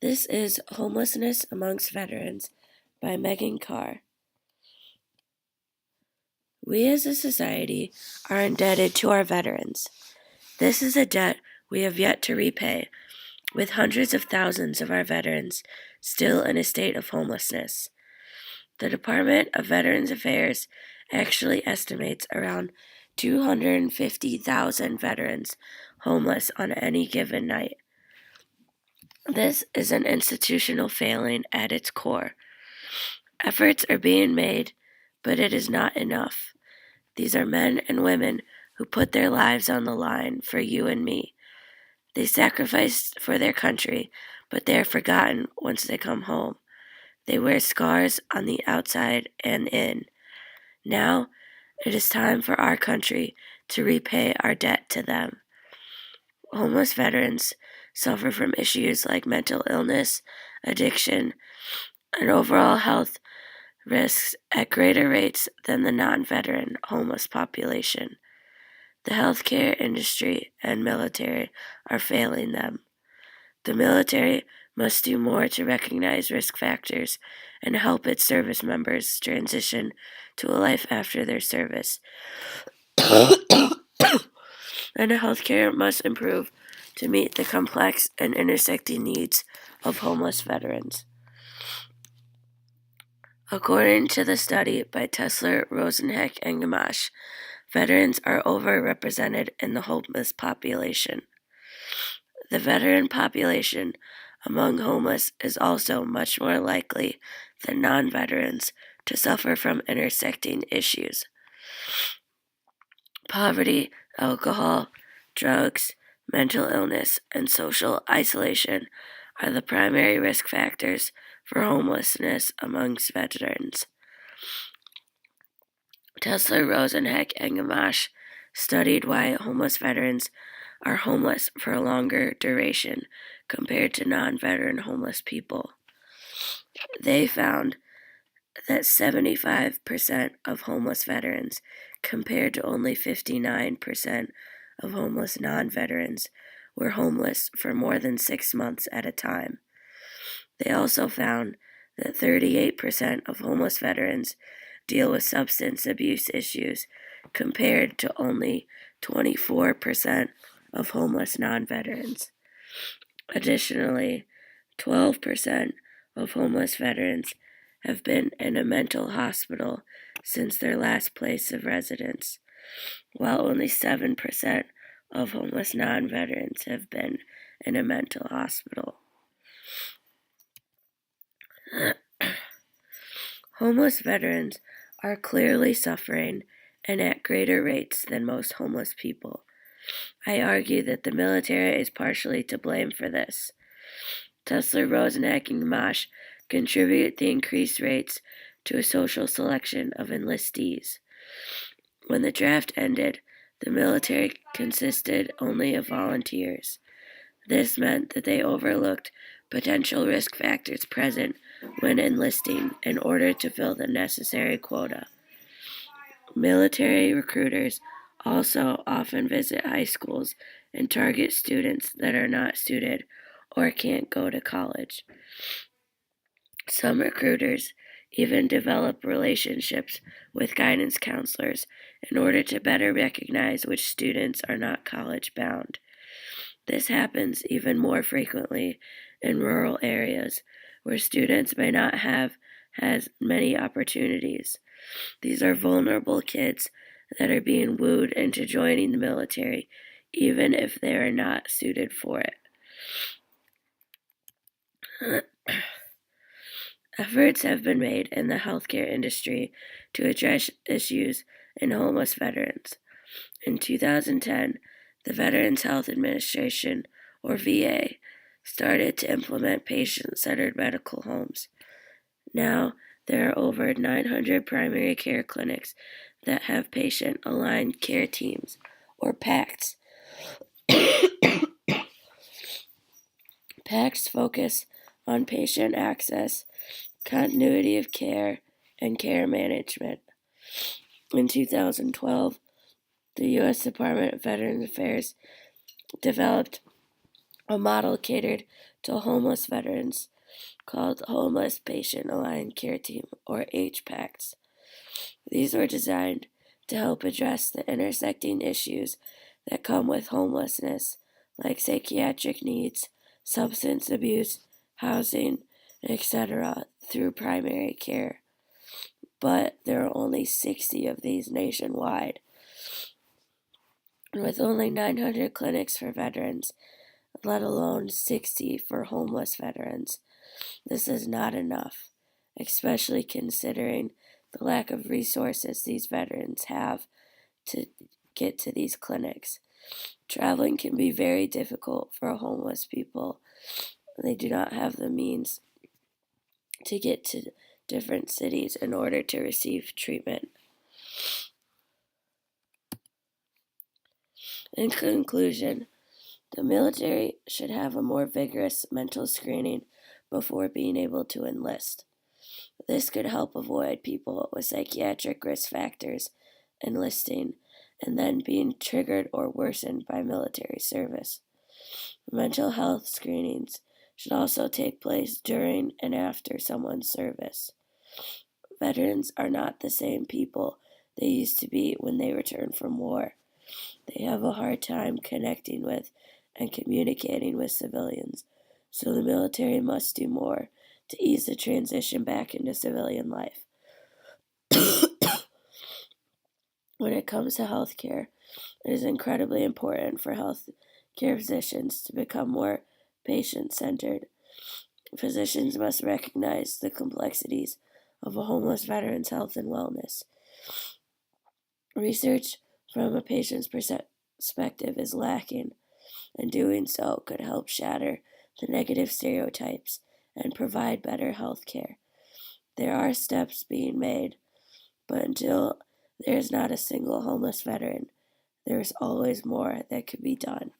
This is Homelessness Amongst Veterans by Megan Carr. We as a society are indebted to our veterans. This is a debt we have yet to repay, with hundreds of thousands of our veterans still in a state of homelessness. The Department of Veterans Affairs actually estimates around 250,000 veterans homeless on any given night. This is an institutional failing at its core. Efforts are being made, but it is not enough. These are men and women who put their lives on the line for you and me. They sacrifice for their country, but they are forgotten once they come home. They wear scars on the outside and in. Now, it is time for our country to repay our debt to them. Homeless veterans suffer from issues like mental illness, addiction, and overall health risks at greater rates than the non-veteran homeless population. The healthcare industry and military are failing them. The military must do more to recognize risk factors and help its service members transition to a life after their service. And healthcare must improve to meet the complex and intersecting needs of homeless veterans. According to the study by Tesler, Rosenheck, and Gamache, veterans are overrepresented in the homeless population. The veteran population among homeless is also much more likely than non-veterans to suffer from intersecting issues. Poverty, alcohol, drugs, mental illness, and social isolation are the primary risk factors for homelessness amongst veterans. Tesler, Rosenheck, and Gamache studied why homeless veterans are homeless for a longer duration compared to non-veteran homeless people. They found that 75% of homeless veterans, compared to only 59% of homeless non-veterans, were homeless for more than 6 months at a time. They also found that 38% of homeless veterans deal with substance abuse issues, compared to only 24% of homeless non-veterans. Additionally, 12% of homeless veterans have been in a mental hospital since their last place of residence, while only 7% of homeless non-veterans have been in a mental hospital. Homeless veterans are clearly suffering and at greater rates than most homeless people. I argue that the military is partially to blame for this. Tesler, Rosenheck, and Gamache contribute the increased rates to a social selection of enlistees. When the draft ended, the military consisted only of volunteers. This meant that they overlooked potential risk factors present when enlisting in order to fill the necessary quota. Military recruiters also often visit high schools and target students that are not suited or can't go to college. Some recruiters even develop relationships with guidance counselors in order to better recognize which students are not college bound. This happens even more frequently in rural areas where students may not have as many opportunities. These are vulnerable kids that are being wooed into joining the military, even if they are not suited for it. Efforts have been made in the healthcare industry to address issues in homeless veterans. In 2010, the Veterans Health Administration, or VA, started to implement patient-centered medical homes. Now, there are over 900 primary care clinics that have patient-aligned care teams, or PACTs. PACTs focus on patient access, continuity of care, and care management. In 2012, the U.S. Department of Veterans Affairs developed a model catered to homeless veterans called Homeless Patient Aligned Care Team, or HPACs. These were designed to help address the intersecting issues that come with homelessness, like psychiatric needs, substance abuse, housing, etc., through primary care. But there are only 60 of these nationwide. And with only 900 clinics for veterans, let alone 60 for homeless veterans, this is not enough, especially considering the lack of resources these veterans have to get to these clinics. Traveling can be very difficult for homeless people. They do not have the means to get to different cities in order to receive treatment. In conclusion, the military should have a more vigorous mental screening before being able to enlist. This could help avoid people with psychiatric risk factors enlisting and then being triggered or worsened by military service. Mental health screenings should also take place during and after someone's service. Veterans are not the same people they used to be when they return from war. They have a hard time connecting with and communicating with civilians, so the military must do more to ease the transition back into civilian life. When it comes to healthcare, it is incredibly important for healthcare physicians to become more patient-centered. Physicians must recognize the complexities of a homeless veteran's health and wellness. Research from a patient's perspective is lacking, and doing so could help shatter the negative stereotypes and provide better health care. There are steps being made, but until there is not a single homeless veteran, there is always more that could be done.